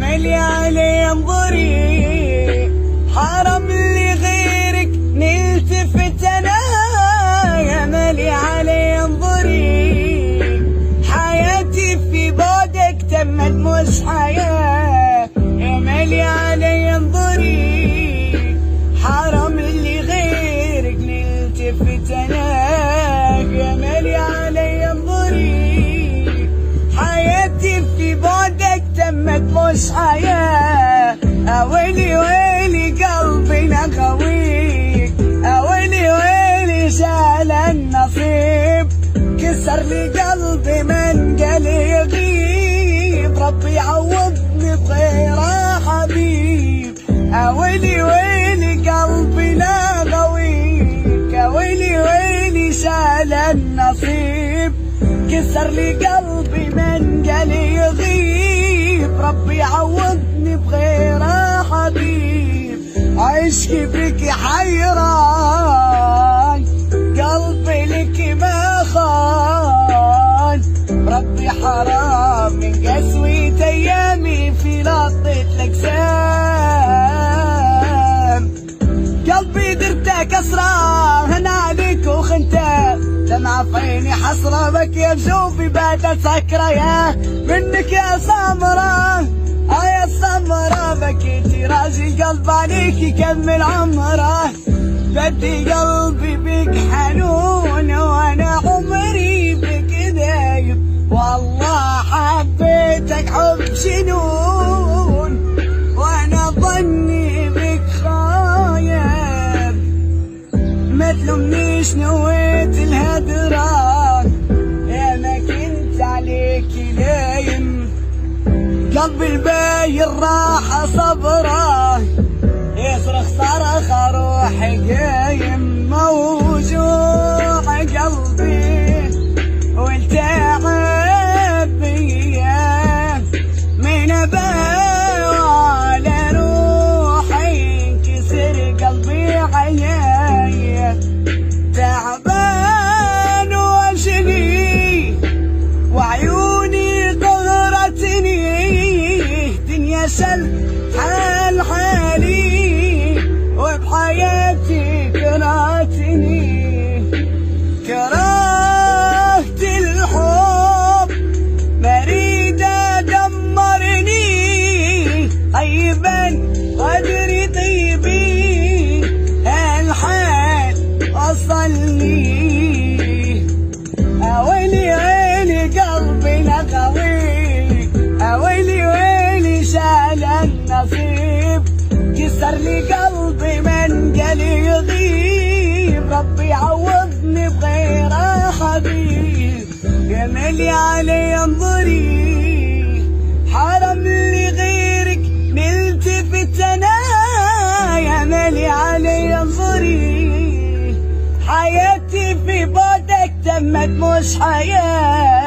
مالي علي انظري، حرام لغيرك نلتفت انا، يا مالي علي انظري، حياتي في بعدك تمت مش حياة، يا مالي علي انظري، حرام لغيرك نلتفت انا، يا مالي علي انظري، حياتي في بعدك تمت مش حياة، اويلي ويلي قلبي نغويك، اويلي ويلي شال النصيب، كسر لي قلبي من قال يغيب، ربي يعوضني بغيره حبيب، اويلي ويلي قلبي نغويك، اويلي ويلي شال النصيب، كسر لي قلبي من قال يغيب، ربي يعوضني بغيره حبيب، عشقي بك حيران، قلبي لك ما خان، ربي حرام من قسوة ايامي في لطة الاجسام، قلبي درته كسرة هنا عليك وخنته، دمعة في عيني حسرة بكي بشوفي باتت سكرة، يا منك يا سمرة يا سمرة، بكيتي راجي قلب عليك يكمل عمره، بدي قلبي بك حنون وانا عمري بك دايب، والله حبيتك حب جنون وانا ظني بك خايب، ما تلومنيش نويت الهدران، يا ما كنت عليك لايم، قلبي الباين راح صبره، يصرخ صرخ روحي قايم، موجوع قلبي والتعب بيا، من اباوع على روحي انكسر قلبي عيايا، تعبان واشقي وعيوني قهرتني، دنيا شل حال حالي وبحياتي كرهتني، كرهت الحب مريدة دمرني، طيبا قدري طيبي هالحال وصلني، اويلي ويلي قلبي نغوي، اويلي ويلي شال النصيب، كسر لي قلبي من قال يغيب، ربي يعوضني بغيره حبيب، يا مالي علي انظري، حرام لغيرك نلتفت انا، يا مالي علي انظري، حياتي في بعدك تمت مش حياة.